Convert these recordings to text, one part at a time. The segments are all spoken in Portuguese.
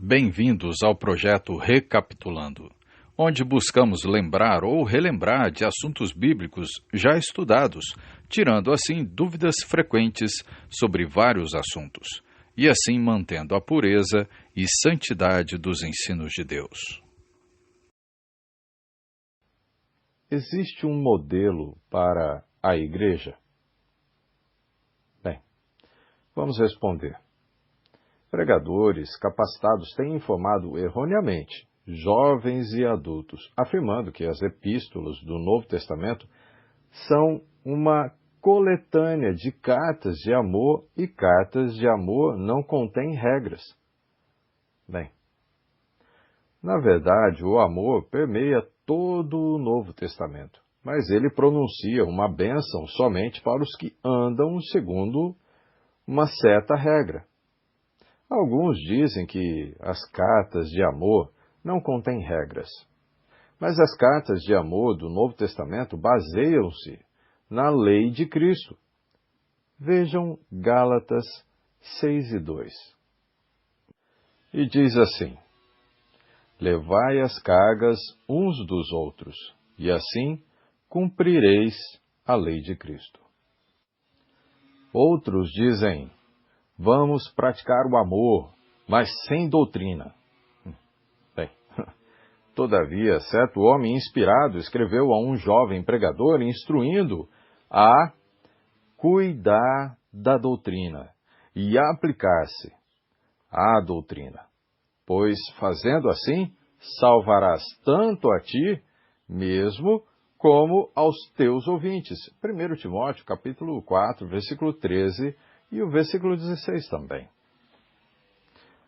Bem-vindos ao projeto Recapitulando, onde buscamos lembrar ou relembrar de assuntos bíblicos já estudados, tirando assim dúvidas frequentes sobre vários assuntos, e assim mantendo a pureza e santidade dos ensinos de Deus. Existe um modelo para a igreja? Bem, vamos responder. Pregadores capacitados têm informado erroneamente jovens e adultos, afirmando que as epístolas do Novo Testamento são uma coletânea de cartas de amor e cartas de amor não contêm regras. Bem, na verdade, o amor permeia todo o Novo Testamento, mas ele pronuncia uma bênção somente para os que andam segundo uma certa regra. Alguns dizem que as cartas de amor não contêm regras, mas as cartas de amor do Novo Testamento baseiam-se na lei de Cristo. Vejam Gálatas 6:2. E diz assim: levai as cargas uns dos outros, e assim cumprireis a lei de Cristo. Outros dizem: vamos praticar o amor, mas sem doutrina. Bem, todavia, certo homem inspirado escreveu a um jovem pregador instruindo a cuidar da doutrina e aplicar-se à doutrina, pois, fazendo assim, salvarás tanto a ti mesmo como aos teus ouvintes. 1 Timóteo, capítulo 4, versículo 13 e o versículo 16 também.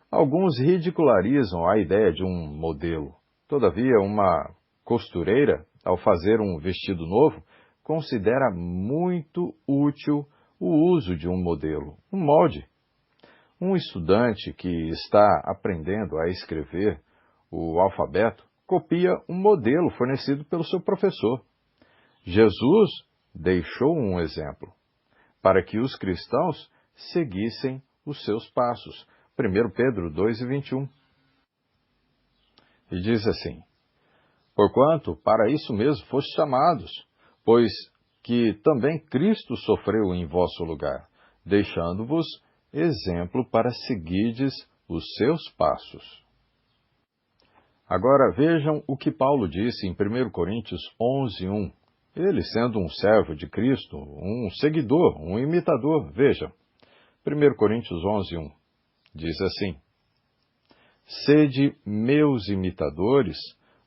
Alguns ridicularizam a ideia de um modelo. Todavia, uma costureira, ao fazer um vestido novo, considera muito útil o uso de um modelo, um molde. Um estudante que está aprendendo a escrever o alfabeto copia um modelo fornecido pelo seu professor. Jesus deixou um exemplo para que os cristãos seguissem os seus passos. 1 Pedro 2:21. E diz assim: porquanto para isso mesmo fostes chamados, pois que também Cristo sofreu em vosso lugar, deixando-vos exemplo para seguirdes os seus passos. Agora vejam o que Paulo disse em 1 Coríntios 11:1. Ele, sendo um servo de Cristo, um seguidor, um imitador, vejam, 1 Coríntios 11:1, diz assim: sede meus imitadores,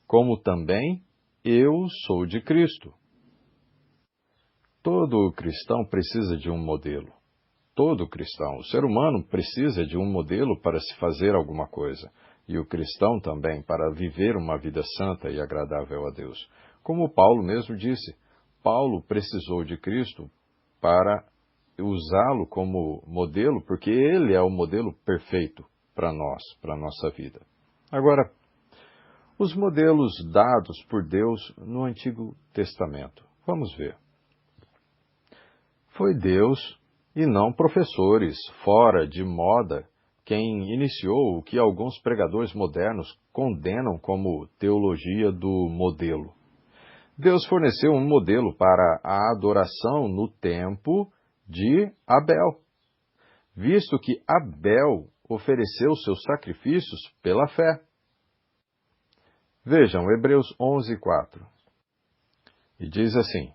como também eu sou de Cristo. Todo cristão precisa de um modelo. Todo cristão, o ser humano precisa de um modelo para se fazer alguma coisa, e o cristão também para viver uma vida santa e agradável a Deus. Como Paulo mesmo disse, Paulo precisou de Cristo para usá-lo como modelo, porque ele é o modelo perfeito para nós, para a nossa vida. Agora, os modelos dados por Deus no Antigo Testamento. Vamos ver. Foi Deus e não professores fora de moda quem iniciou o que alguns pregadores modernos condenam como teologia do modelo. Deus forneceu um modelo para a adoração no tempo de Abel, visto que Abel ofereceu seus sacrifícios pela fé. Vejam, Hebreus 11:4. E diz assim: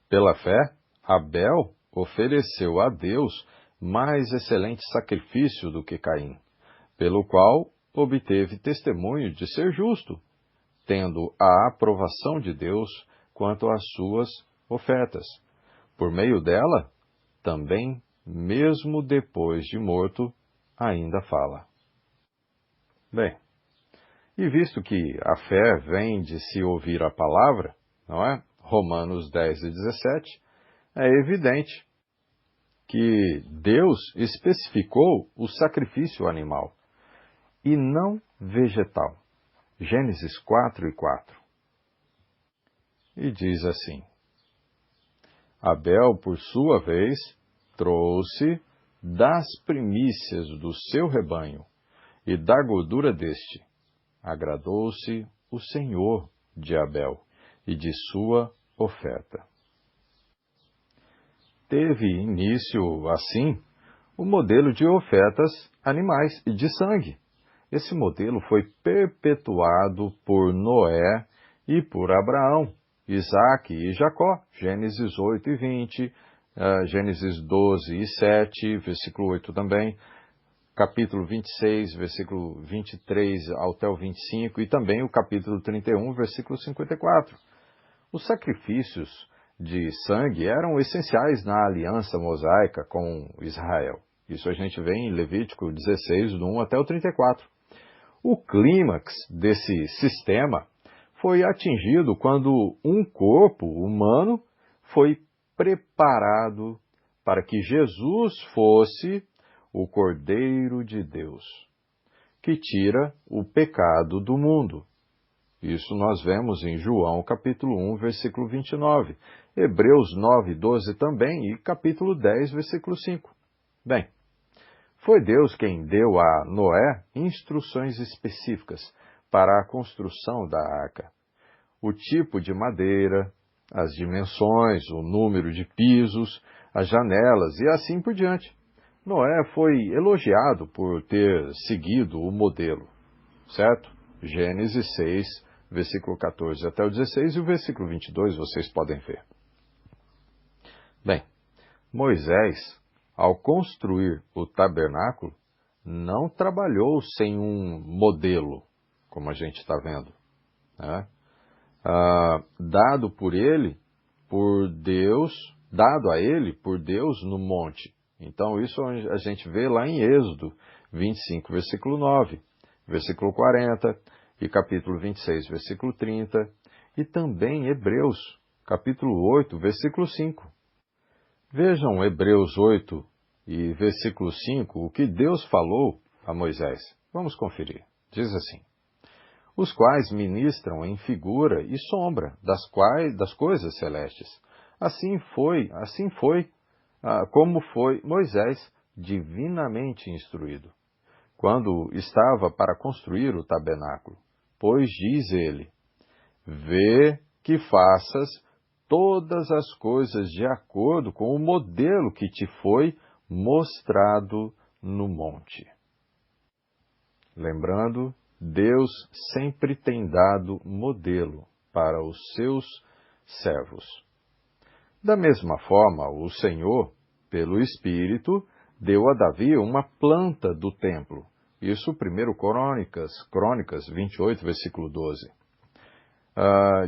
pela fé, Abel ofereceu a Deus mais excelente sacrifício do que Caim, pelo qual obteve testemunho de ser justo, tendo a aprovação de Deus quanto às suas ofertas. Por meio dela, também, mesmo depois de morto, ainda fala. Bem, e visto que a fé vem de se ouvir a palavra, não é? Romanos 10:17, é evidente que Deus especificou o sacrifício animal e não vegetal. Gênesis 4:4. E diz assim: Abel, por sua vez, trouxe das primícias do seu rebanho, e da gordura deste. Agradou-se o Senhor de Abel e de sua oferta. Teve início, assim, o modelo de ofertas animais e de sangue. Esse modelo foi perpetuado por Noé e por Abraão, Isaque e Jacó, Gênesis 8 e 20, Gênesis 12 e 7, versículo 8 também, capítulo 26, versículo 23 até o 25, e também o capítulo 31, versículo 54. Os sacrifícios de sangue eram essenciais na aliança mosaica com Israel. Isso a gente vê em Levítico 16, do 1 até o 34. O clímax desse sistema foi atingido quando um corpo humano foi preparado para que Jesus fosse o Cordeiro de Deus, que tira o pecado do mundo. Isso nós vemos em João capítulo 1, versículo 29, Hebreus 9, 12 também e capítulo 10, versículo 5. Bem, foi Deus quem deu a Noé instruções específicas para a construção da arca. O tipo de madeira, as dimensões, o número de pisos, as janelas e assim por diante. Noé foi elogiado por ter seguido o modelo, certo? Gênesis 6, versículo 14 até o 16 e o versículo 22 vocês podem ver. Bem, Moisés, ao construir o tabernáculo, não trabalhou sem um modelo, como a gente está vendo, né? Dado a ele por Deus no monte. Então isso a gente vê lá em Êxodo 25, versículo 9, versículo 40 e capítulo 26, versículo 30 e também Hebreus, capítulo 8, versículo 5. Vejam Hebreus 8 e versículo 5, o que Deus falou a Moisés. Vamos conferir. Diz assim: os quais ministram em figura e sombra das coisas celestes. Assim foi como foi Moisés divinamente instruído, quando estava para construir o tabernáculo. Pois diz ele: vê que faças todas as coisas de acordo com o modelo que te foi mostrado no monte. Lembrando, Deus sempre tem dado modelo para os seus servos. Da mesma forma, o Senhor, pelo Espírito, deu a Davi uma planta do templo. Isso 1 Crônicas 28, versículo 12.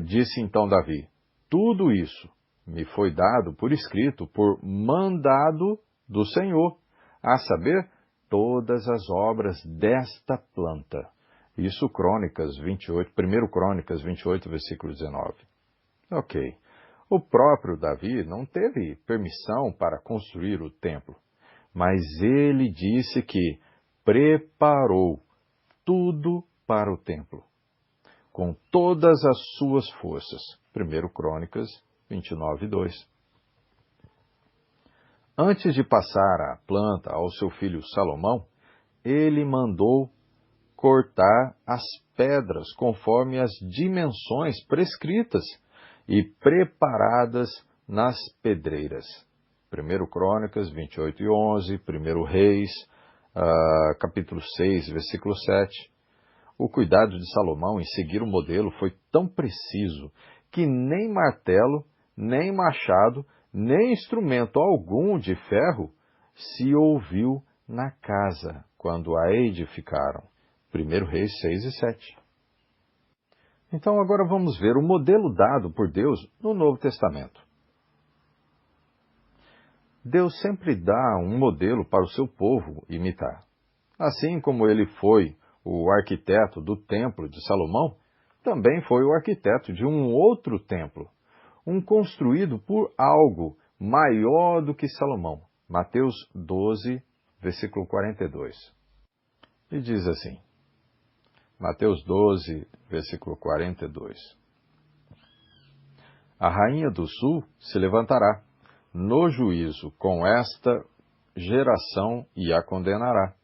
Disse então Davi: tudo isso me foi dado por escrito, por mandado do Senhor, a saber, todas as obras desta planta. Isso 1 Crônicas 28, versículo 19. Ok. O próprio Davi não teve permissão para construir o templo, mas ele disse que preparou tudo para o templo, com todas as suas forças. 1 Crônicas 29, 2. Antes de passar a planta ao seu filho Salomão, ele mandou cortar as pedras conforme as dimensões prescritas e preparadas nas pedreiras. 1 Crônicas 28 e 11, 1 Reis, capítulo 6, versículo 7. O cuidado de Salomão em seguir o modelo foi tão preciso que nem martelo, nem machado, nem instrumento algum de ferro se ouviu na casa quando a edificaram. 1 Reis 6 e 7. Então agora vamos ver o modelo dado por Deus no Novo Testamento. Deus sempre dá um modelo para o seu povo imitar. Assim como ele foi o arquiteto do templo de Salomão, também foi o arquiteto de um outro templo, um construído por algo maior do que Salomão. Mateus 12, versículo 42. E diz assim, Mateus 12, versículo 42. A rainha do sul se levantará no juízo com esta geração e a condenará,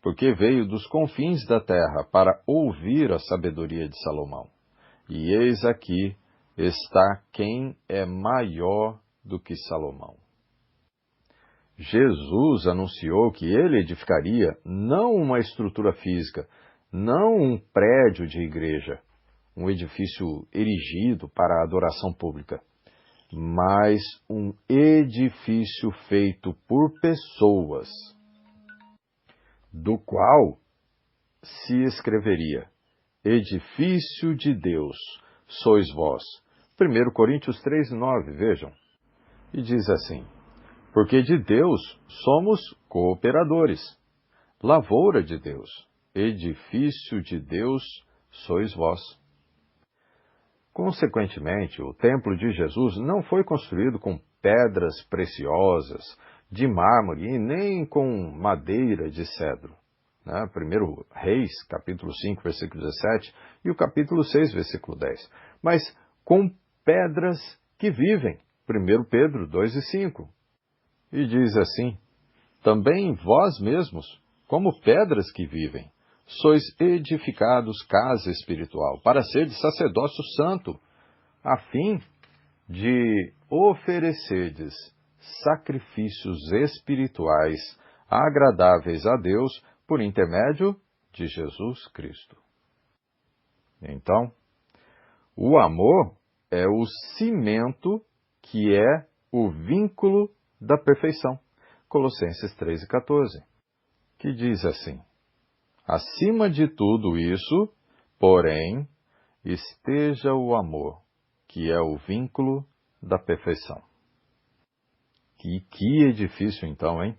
porque veio dos confins da terra para ouvir a sabedoria de Salomão. E eis aqui está quem é maior do que Salomão. Jesus anunciou que ele edificaria não uma estrutura física, não um prédio de igreja, um edifício erigido para a adoração pública, mas um edifício feito por pessoas, do qual se escreveria: edifício de Deus sois vós. 1 Coríntios 3:9, vejam. E diz assim: porque de Deus somos cooperadores, lavoura de Deus, edifício de Deus sois vós. Consequentemente, o templo de Jesus não foi construído com pedras preciosas, de mármore e nem com madeira de cedro. 1 Reis, capítulo 5, versículo 17, e o capítulo 6, versículo 10. Mas com pedras que vivem. 1 Pedro 2 e 5. E diz assim: também vós mesmos, como pedras que vivem, sois edificados casa espiritual, para seres sacerdócio santo, a fim de oferecerdes sacrifícios espirituais agradáveis a Deus por intermédio de Jesus Cristo. Então, o amor é o cimento que é o vínculo da perfeição. Colossenses 3:14, que diz assim: acima de tudo isso, porém, esteja o amor, que é o vínculo da perfeição. Que edifício então, hein?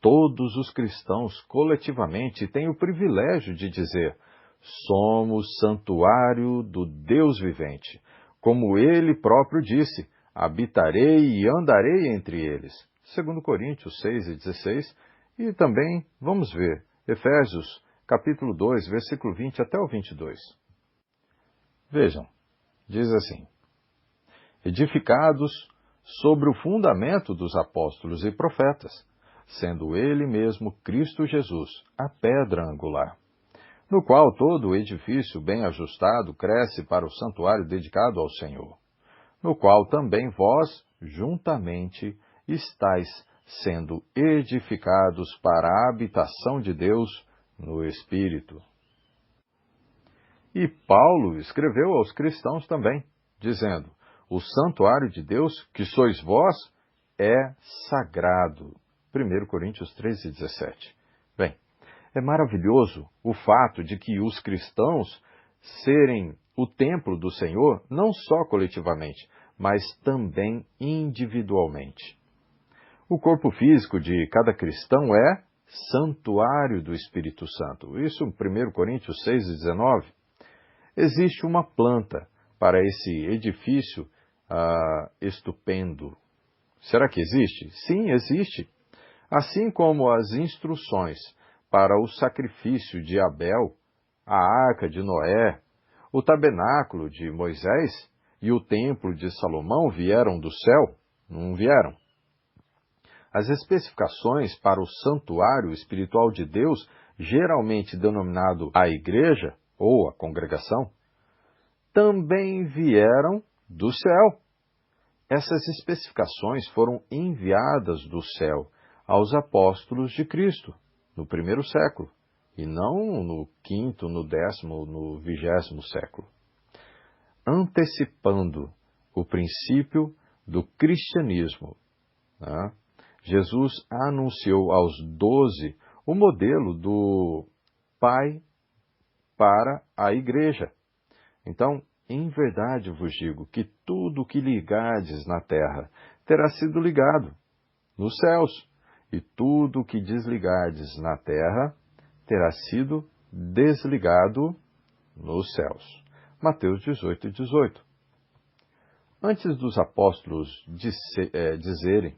Todos os cristãos coletivamente têm o privilégio de dizer: somos santuário do Deus vivente. Como ele próprio disse: habitarei e andarei entre eles. 2 Coríntios 6:16. E também, vamos ver, Efésios, capítulo 2, versículo 20 até o 22. Vejam, diz assim: edificados sobre o fundamento dos apóstolos e profetas, sendo ele mesmo Cristo Jesus, a pedra angular, no qual todo o edifício bem ajustado cresce para o santuário dedicado ao Senhor, no qual também vós, juntamente, estáis sendo edificados para a habitação de Deus no Espírito. E Paulo escreveu aos cristãos também, dizendo: o santuário de Deus, que sois vós, é sagrado. 1 Coríntios 13:17. Bem, é maravilhoso o fato de que os cristãos serem o templo do Senhor, não só coletivamente, mas também individualmente. O corpo físico de cada cristão é santuário do Espírito Santo. Isso em 1 Coríntios 6:19. Existe uma planta para esse edifício estupendo. Será que existe? Sim, existe. Assim como as instruções para o sacrifício de Abel, a arca de Noé, o tabernáculo de Moisés e o templo de Salomão vieram do céu? Não vieram. As especificações para o santuário espiritual de Deus, geralmente denominado a igreja ou a congregação, também vieram do céu. Essas especificações foram enviadas do céu aos apóstolos de Cristo, no primeiro século, e não no quinto, no 10º, no 20º século. Antecipando o princípio do cristianismo, Jesus anunciou aos 12 o modelo do Pai para a igreja. Então, em verdade vos digo que tudo o que ligardes na terra terá sido ligado nos céus, e tudo o que desligardes na terra terá sido desligado nos céus. Mateus 18:18. Antes dos apóstolos dizerem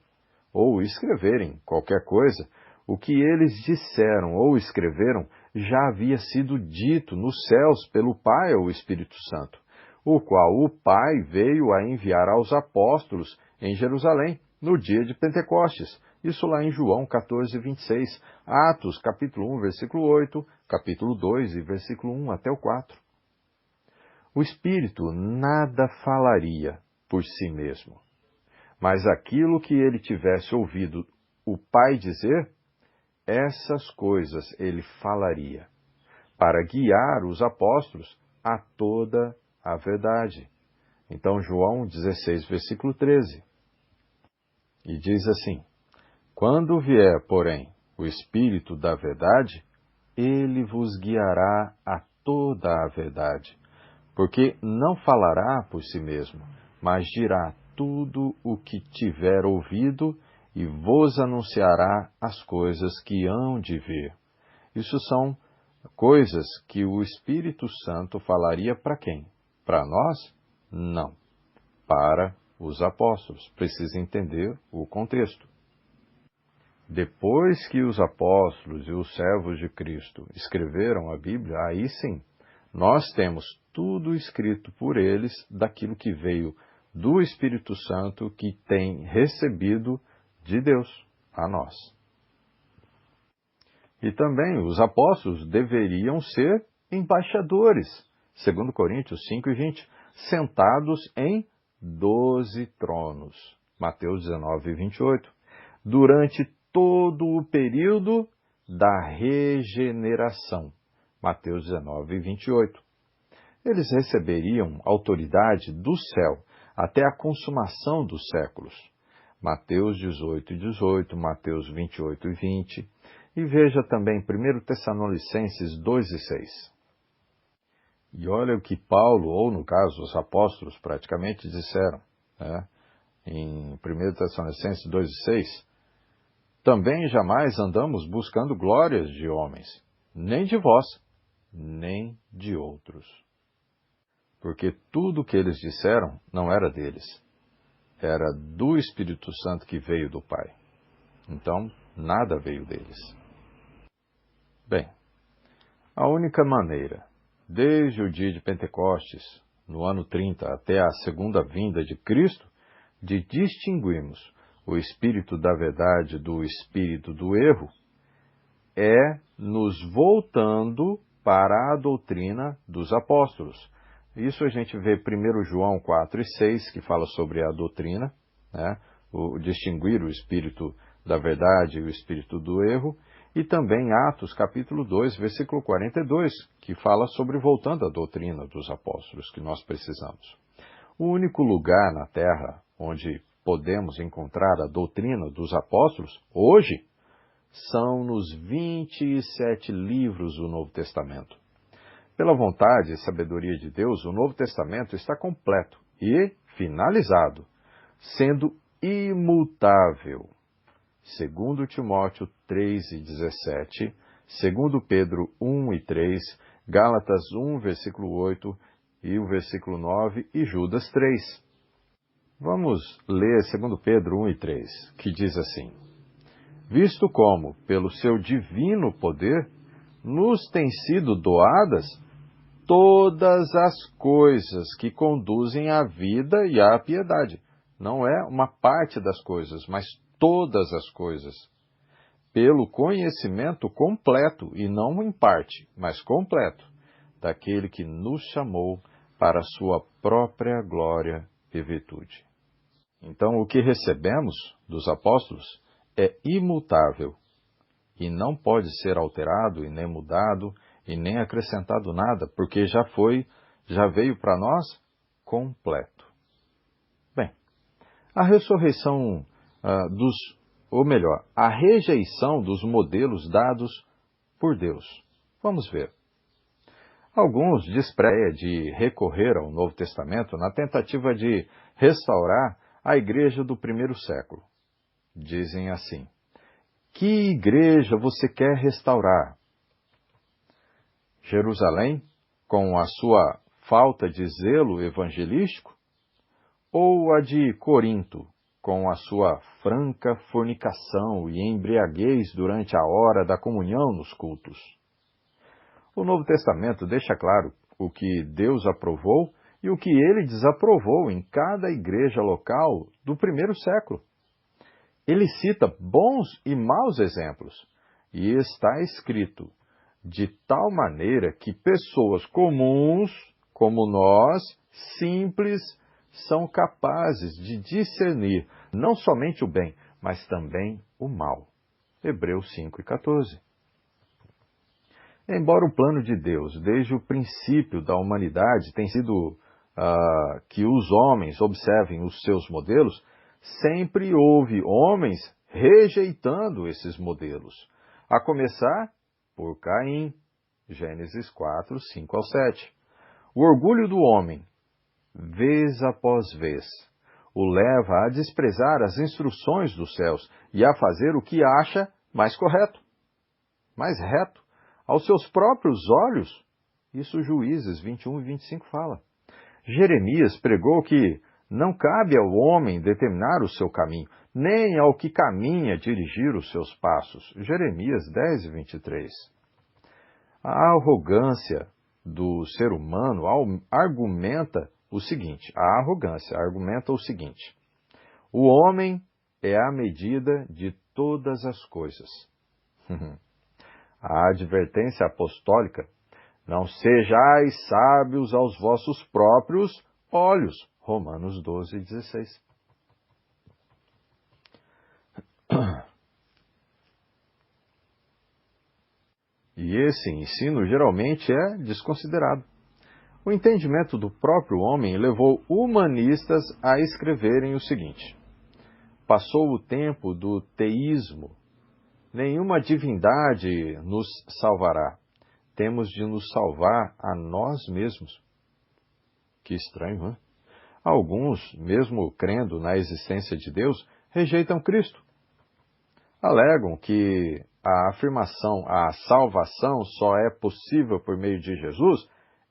ou escreverem qualquer coisa, o que eles disseram ou escreveram já havia sido dito nos céus pelo Pai ou Espírito Santo, o qual o Pai veio a enviar aos apóstolos em Jerusalém, no dia de Pentecostes, Isso lá em João 14, 26, Atos, capítulo 1, versículo 8, capítulo 2 e versículo 1 até o 4. O Espírito nada falaria por si mesmo, mas aquilo que ele tivesse ouvido o Pai dizer, essas coisas ele falaria, para guiar os apóstolos a toda a verdade. Então, João 16, versículo 13. E diz assim: Quando vier, porém, o Espírito da verdade, ele vos guiará a toda a verdade, porque não falará por si mesmo, mas dirá tudo o que tiver ouvido e vos anunciará as coisas que hão de vir. Isso são coisas que o Espírito Santo falaria para quem? Para nós? Não. Para os apóstolos. Precisa entender o contexto. Depois que os apóstolos e os servos de Cristo escreveram a Bíblia, aí sim, nós temos tudo escrito por eles daquilo que veio do Espírito Santo que tem recebido de Deus a nós. E também os apóstolos deveriam ser embaixadores, segundo Coríntios 5 e 20, sentados em 12 tronos, Mateus 19 e 28, durante todo o período da regeneração, Mateus 19 e 28. Eles receberiam autoridade do céu até a consumação dos séculos, Mateus 18 e 18, Mateus 28 e 20, e veja também 1 Tessalonicenses 2 e 6. E olha o que Paulo, ou no caso os apóstolos, praticamente disseram, né? Em 1 Tessalonicenses 2 e 6, também jamais andamos buscando glórias de homens, nem de vós, nem de outros. Porque tudo o que eles disseram não era deles, era do Espírito Santo que veio do Pai. Então, nada veio deles. Bem, a única maneira, desde o dia de Pentecostes, no ano 30, até a segunda vinda de Cristo, de distinguirmos o Espírito da verdade do Espírito do erro, é nos voltando para a doutrina dos apóstolos. Isso a gente vê 1 João 4 e 6, que fala sobre a doutrina, né? O distinguir o Espírito da verdade e o Espírito do erro, e também Atos capítulo 2, versículo 42, que fala sobre voltando à doutrina dos apóstolos, que nós precisamos. O único lugar na Terra onde podemos encontrar a doutrina dos apóstolos, hoje, são nos 27 livros do Novo Testamento. Pela vontade e sabedoria de Deus, o Novo Testamento está completo e finalizado, sendo imutável. 2 Timóteo 3 e 17, 2 Pedro 1 e 3, Gálatas 1, versículo 8 e o versículo 9 e Judas 3. Vamos ler 2 Pedro 1 e 3, que diz assim: Visto como, pelo seu divino poder, nos têm sido doadas todas as coisas que conduzem à vida e à piedade. Não é uma parte das coisas, mas todas as coisas. Pelo conhecimento completo, e não em parte, mas completo, daquele que nos chamou para a sua própria glória e virtude. Então, o que recebemos dos apóstolos é imutável e não pode ser alterado e nem mudado e nem acrescentado nada, porque já veio para nós completo. Bem, a ressurreição a rejeição dos modelos dados por Deus. Vamos ver. Alguns desprezam a ideia de recorrer ao Novo Testamento na tentativa de restaurar a igreja do primeiro século. Dizem assim: que igreja você quer restaurar? Jerusalém, com a sua falta de zelo evangelístico? Ou a de Corinto, com a sua franca fornicação e embriaguez durante a hora da comunhão nos cultos? O Novo Testamento deixa claro o que Deus aprovou e o que ele desaprovou em cada igreja local do primeiro século. ele cita bons e maus exemplos. E está escrito de tal maneira que pessoas comuns, como nós, simples, são capazes de discernir não somente o bem, mas também o mal. Hebreus 5:14. Embora o plano de Deus, desde o princípio da humanidade, tenha sido que os homens observem os seus modelos, sempre houve homens rejeitando esses modelos, a começar por Caim, Gênesis 4, 5 ao 7. O orgulho do homem, vez após vez, o leva a desprezar as instruções dos céus e a fazer o que acha mais correto, mais reto, aos seus próprios olhos. Isso Juízes 21 e 25 fala. Jeremias pregou que não cabe ao homem determinar o seu caminho, nem ao que caminha dirigir os seus passos. Jeremias 10 e 23. A arrogância do ser humano argumenta o seguinte: o homem é a medida de todas as coisas. A advertência apostólica: não sejais sábios aos vossos próprios olhos. Romanos 12, 16. E esse ensino geralmente é desconsiderado. O entendimento do próprio homem levou humanistas a escreverem o seguinte: passou o tempo do teísmo. Nenhuma divindade nos salvará. Temos de nos salvar a nós mesmos. Que estranho, não é? Alguns, mesmo crendo na existência de Deus, rejeitam Cristo. Alegam que a salvação só é possível por meio de Jesus,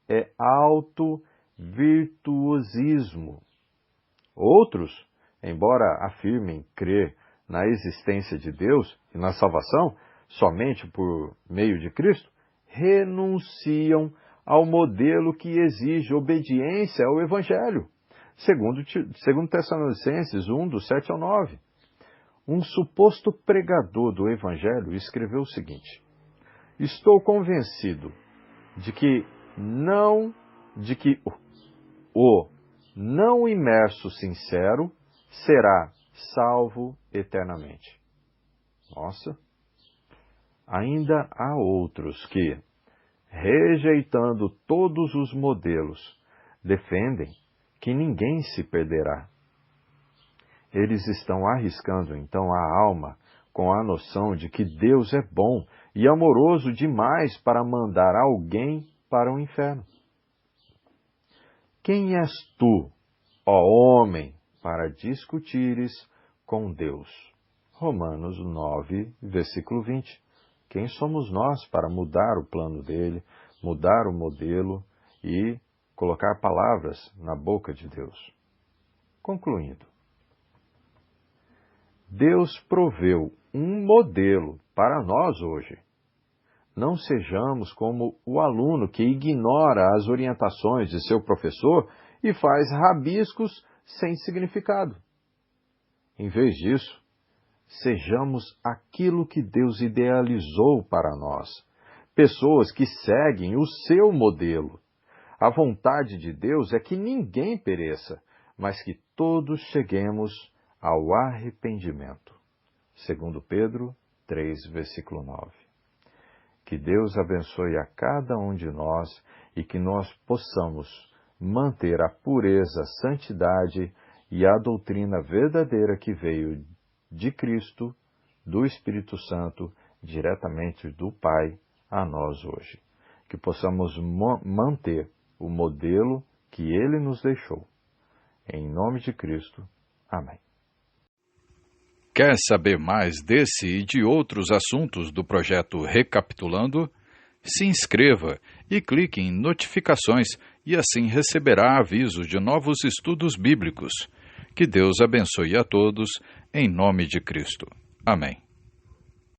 é auto-virtuosismo. Outros, embora afirmem crer na existência de Deus e na salvação somente por meio de Cristo, renunciam ao modelo que exige obediência ao Evangelho, segundo Tessalonicenses 1, do 7 ao 9. Um suposto pregador do Evangelho escreveu o seguinte: estou convencido de que o não imerso sincero será salvo eternamente. Nossa! Ainda há outros que, rejeitando todos os modelos, defendem que ninguém se perderá. Eles estão arriscando então a alma com a noção de que Deus é bom e amoroso demais para mandar alguém para o inferno. Quem és tu, ó homem, para discutires com Deus? Romanos 9, versículo 20. Quem somos nós para mudar o plano dele, mudar o modelo e colocar palavras na boca de Deus? Concluindo, Deus proveu um modelo para nós hoje. Não sejamos como o aluno que ignora as orientações de seu professor e faz rabiscos sem significado. Em vez disso, sejamos aquilo que Deus idealizou para nós, pessoas que seguem o seu modelo. A vontade de Deus é que ninguém pereça, mas que todos cheguemos ao arrependimento. Segundo Pedro 3, versículo 9. Que Deus abençoe a cada um de nós e que nós possamos manter a pureza, a santidade e a doutrina verdadeira que veio de Cristo, do Espírito Santo, diretamente do Pai a nós hoje. Que possamos manter o modelo que Ele nos deixou. Em nome de Cristo. Amém. Quer saber mais desse e de outros assuntos do projeto Recapitulando? Se inscreva e clique em notificações e assim receberá avisos de novos estudos bíblicos. Que Deus abençoe a todos, em nome de Cristo. Amém.